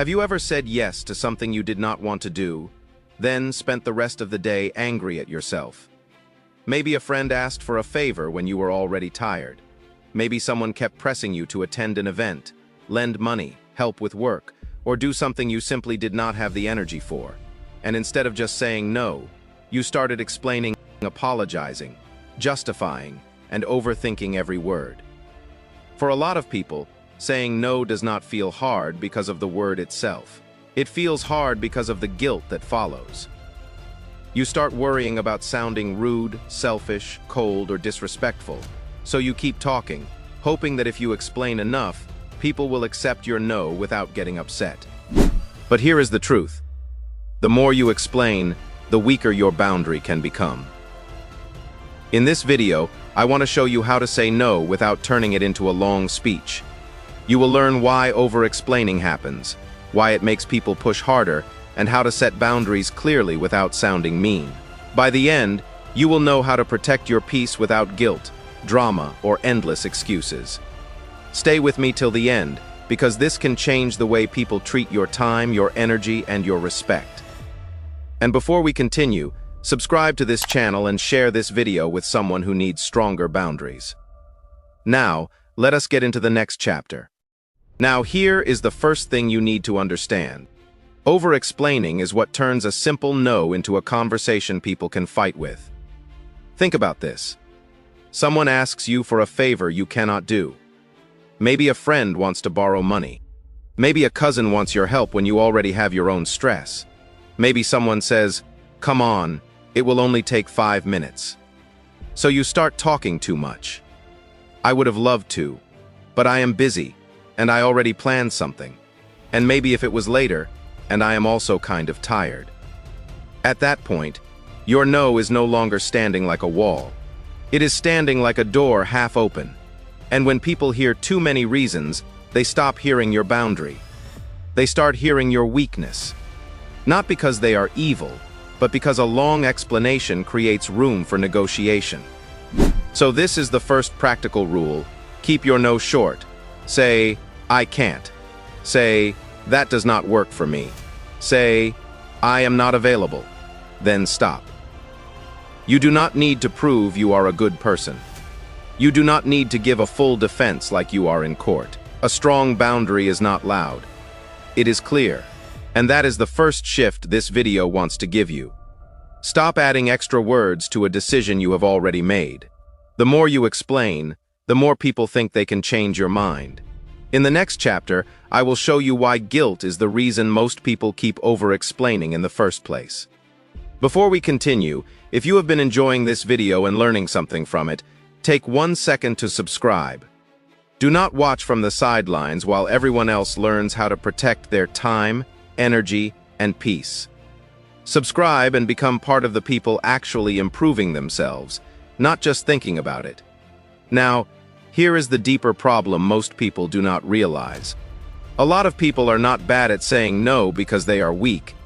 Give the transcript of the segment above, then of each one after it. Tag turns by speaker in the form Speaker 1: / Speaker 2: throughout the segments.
Speaker 1: Have you ever said yes to something you did not want to do, then spent the rest of the day angry at yourself? Maybe a friend asked for a favor when you were already tired. Maybe someone kept pressing you to attend an event, lend money, help with work, or do something you simply did not have the energy for. And instead of just saying no, you started explaining, apologizing, justifying, and overthinking every word. For a lot of people, saying no does not feel hard because of the word itself. It feels hard because of the guilt that follows. You start worrying about sounding rude, selfish, cold, or disrespectful, so you keep talking, hoping that if you explain enough, people will accept your no without getting upset. But here is the truth. The more you explain, the weaker your boundary can become. In this video, I want to show you how to say no without turning it into a long speech. You will learn why over-explaining happens, why it makes people push harder, and how to set boundaries clearly without sounding mean. By the end, you will know how to protect your peace without guilt, drama, or endless excuses. Stay with me till the end, because this can change the way people treat your time, your energy, and your respect. And before we continue, subscribe to this channel and share this video with someone who needs stronger boundaries. Now, let us get into the next chapter. Now, here is the first thing you need to understand. Over-explaining is what turns a simple no into a conversation people can fight with. Think about this. Someone asks you for a favor you cannot do. Maybe a friend wants to borrow money. Maybe a cousin wants your help when you already have your own stress. Maybe someone says, "Come on, it will only take 5 minutes." So you start talking too much. "I would have loved to, but I am busy, and I already planned something. And maybe if it was later, and I am also kind of tired." At that point, your no is no longer standing like a wall. It is standing like a door half open. And when people hear too many reasons, they stop hearing your boundary. They start hearing your weakness. Not because they are evil, but because a long explanation creates room for negotiation. So this is the first practical rule. Keep your no short. Say, "I can't." Say, "That does not work for me." Say, "I am not available." Then stop. You do not need to prove you are a good person. You do not need to give a full defense like you are in court. A strong boundary is not loud. It is clear. And that is the first shift this video wants to give you. Stop adding extra words to a decision you have already made. The more you explain, the more people think they can change your mind. In the next chapter, I will show you why guilt is the reason most people keep over-explaining in the first place. Before we continue, if you have been enjoying this video and learning something from it, take 1 second to subscribe. Do not watch from the sidelines while everyone else learns how to protect their time, energy, and peace. Subscribe and become part of the people actually improving themselves, not just thinking about it. Now, here is the deeper problem most people do not realize. A lot of people are not bad at saying no because they are weak.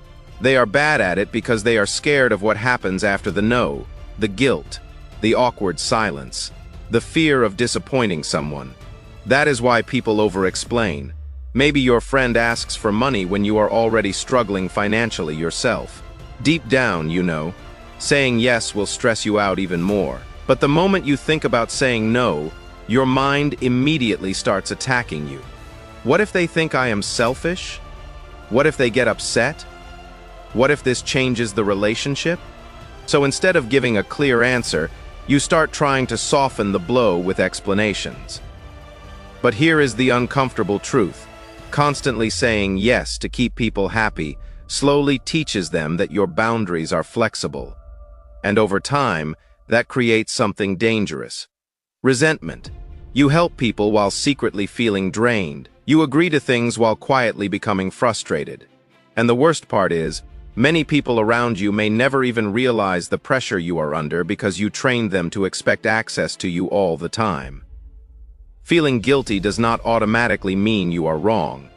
Speaker 1: They are bad at it because they are scared of what happens after the no, the guilt, the awkward silence, the fear of disappointing someone. That is why people over-explain. Maybe your friend asks for money when you are already struggling financially yourself. Deep down, you know, saying yes will stress you out even more. But the moment you think about saying no, your mind immediately starts attacking you. What if they think I am selfish? What if they get upset? What if this changes the relationship? So instead of giving a clear answer, you start trying to soften the blow with explanations. But here is the uncomfortable truth. Constantly saying yes to keep people happy slowly teaches them that your boundaries are flexible. And over time, that creates something dangerous. Resentment. You help people while secretly feeling drained. You agree to things while quietly becoming frustrated. And the worst part is, many people around you may never even realize the pressure you are under because you trained them to expect access to you all the time. Feeling guilty does not automatically mean you are wrong.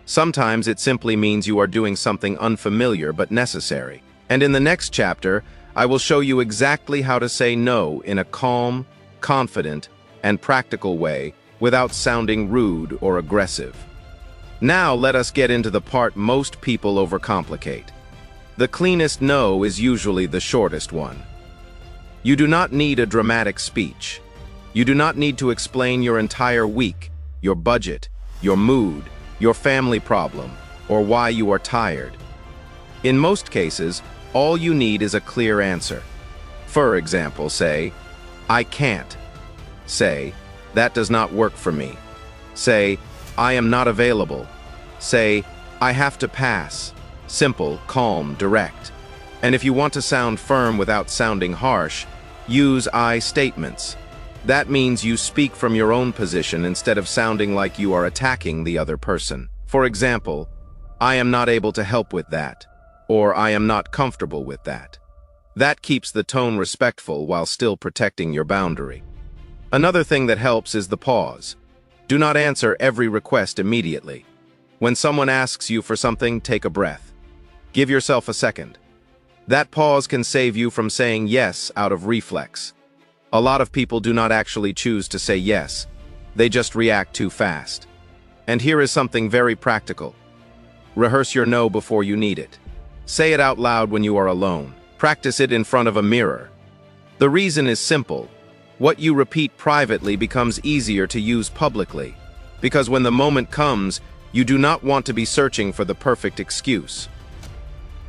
Speaker 1: Sometimes it simply means you are doing something unfamiliar but necessary. And in the next chapter, I will show you exactly how to say no in a calm, confident, and practical way without sounding rude or aggressive. Now let us get into the part most people overcomplicate. The cleanest no is usually the shortest one. You do not need a dramatic speech. You do not need to explain your entire week, your budget, your mood, your family problem, or why you are tired. In most cases, all you need is a clear answer. For example, say, "I can't." Say, "That does not work for me." Say, "I am not available." Say, "I have to pass." Simple, calm, direct. And if you want to sound firm without sounding harsh, use I statements. That means you speak from your own position instead of sounding like you are attacking the other person. For example, "I am not able to help with that," or "I am not comfortable with that." That keeps the tone respectful while still protecting your boundary. Another thing that helps is the pause. Do not answer every request immediately. When someone asks you for something, take a breath. Give yourself a second. That pause can save you from saying yes out of reflex. A lot of people do not actually choose to say yes. They just react too fast. And here is something very practical. Rehearse your no before you need it. Say it out loud when you are alone. Practice it in front of a mirror. The reason is simple. What you repeat privately becomes easier to use publicly, because when the moment comes, you do not want to be searching for the perfect excuse.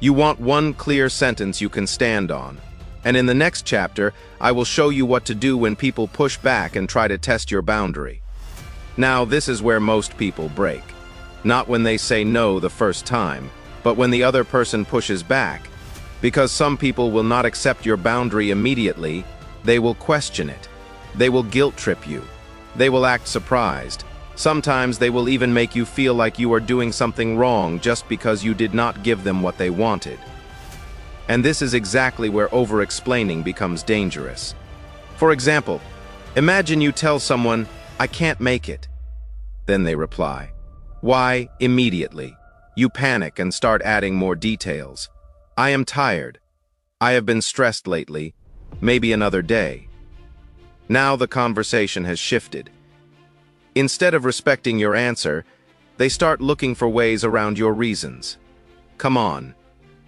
Speaker 1: You want one clear sentence you can stand on. And in the next chapter, I will show you what to do when people push back and try to test your boundary. Now, this is where most people break. Not when they say no the first time, but when the other person pushes back. Because some people will not accept your boundary immediately, they will question it. They will guilt trip you. They will act surprised. Sometimes they will even make you feel like you are doing something wrong just because you did not give them what they wanted. And this is exactly where over-explaining becomes dangerous. For example, imagine you tell someone, "I can't make it." Then they reply, "Why?" immediately. You panic and start adding more details. "I am tired. I have been stressed lately. Maybe another day." Now the conversation has shifted. Instead of respecting your answer, they start looking for ways around your reasons. "Come on.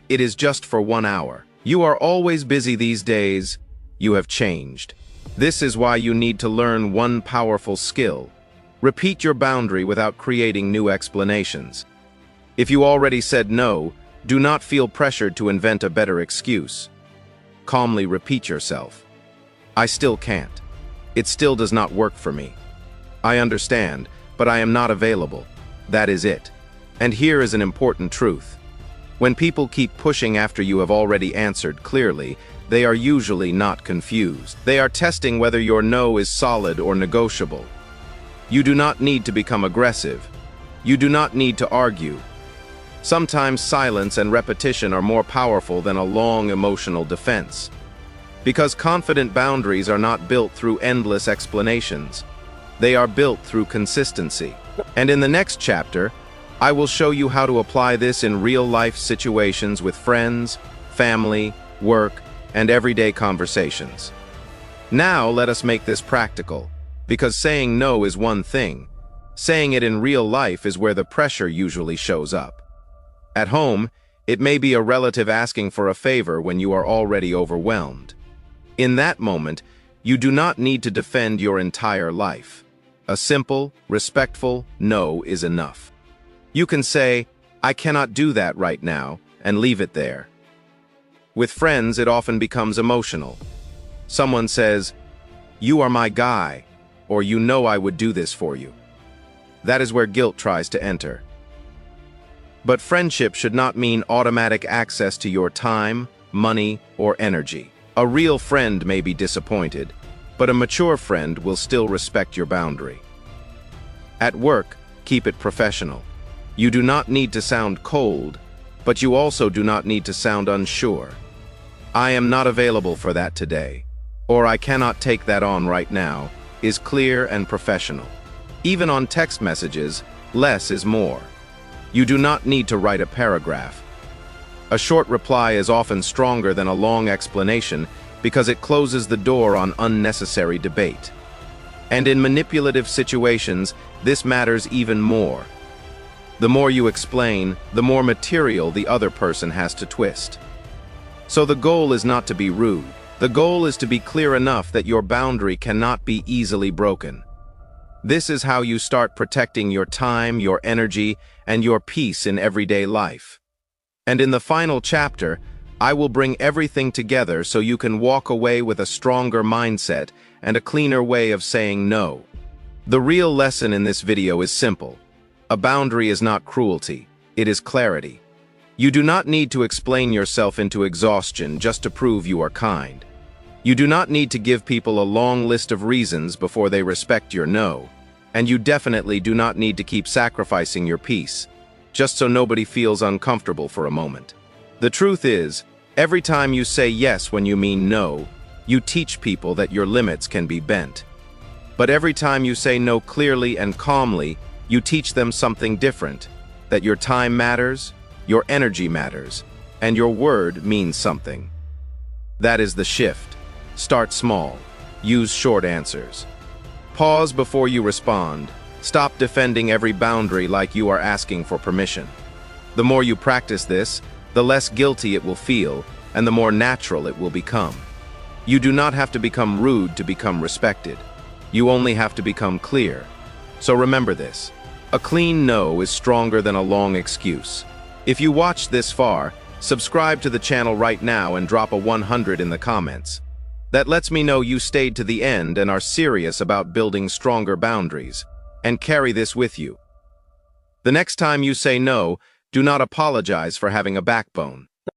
Speaker 1: It is just for 1 hour. You are always busy these days. You have changed." This is why you need to learn one powerful skill. Repeat your boundary without creating new explanations. If you already said no, do not feel pressured to invent a better excuse. Calmly repeat yourself. "I still can't. It still does not work for me. I understand, but I am not available. That is it." And here is an important truth. When people keep pushing after you have already answered clearly, they are usually not confused. They are testing whether your no is solid or negotiable. You do not need to become aggressive. You do not need to argue. Sometimes silence and repetition are more powerful than a long emotional defense. Because confident boundaries are not built through endless explanations. They are built through consistency. And in the next chapter, I will show you how to apply this in real-life situations with friends, family, work, and everyday conversations. Now let us make this practical, because saying no is one thing. Saying it in real life is where the pressure usually shows up. At home, it may be a relative asking for a favor when you are already overwhelmed. In that moment, you do not need to defend your entire life. A simple, respectful no is enough. You can say, "I cannot do that right now," and leave it there. With friends, it often becomes emotional. Someone says, "You are my guy," or "You know I would do this for you." That is where guilt tries to enter. But friendship should not mean automatic access to your time, money, or energy. A real friend may be disappointed, but a mature friend will still respect your boundary. At work, keep it professional. You do not need to sound cold, but you also do not need to sound unsure. "I am not available for that today," or "I cannot take that on right now," is clear and professional. Even on text messages, less is more. You do not need to write a paragraph. A short reply is often stronger than a long explanation because it closes the door on unnecessary debate. And in manipulative situations, this matters even more. The more you explain, the more material the other person has to twist. So the goal is not to be rude. The goal is to be clear enough that your boundary cannot be easily broken. This is how you start protecting your time, your energy, and your peace in everyday life. And in the final chapter, I will bring everything together so you can walk away with a stronger mindset and a cleaner way of saying no. The real lesson in this video is simple. A boundary is not cruelty, it is clarity. You do not need to explain yourself into exhaustion just to prove you are kind. You do not need to give people a long list of reasons before they respect your no. And you definitely do not need to keep sacrificing your peace, just so nobody feels uncomfortable for a moment. The truth is, every time you say yes when you mean no, you teach people that your limits can be bent. But every time you say no clearly and calmly, you teach them something different, that your time matters, your energy matters, and your word means something. That is the shift. Start small. Use short answers. Pause before you respond. Stop defending every boundary like you are asking for permission. The more you practice this, the less guilty it will feel, and the more natural it will become. You do not have to become rude to become respected. You only have to become clear. So remember this. A clean no is stronger than a long excuse. If you watched this far, subscribe to the channel right now and drop a 100 in the comments. That lets me know you stayed to the end and are serious about building stronger boundaries, and carry this with you. The next time you say no, do not apologize for having a backbone.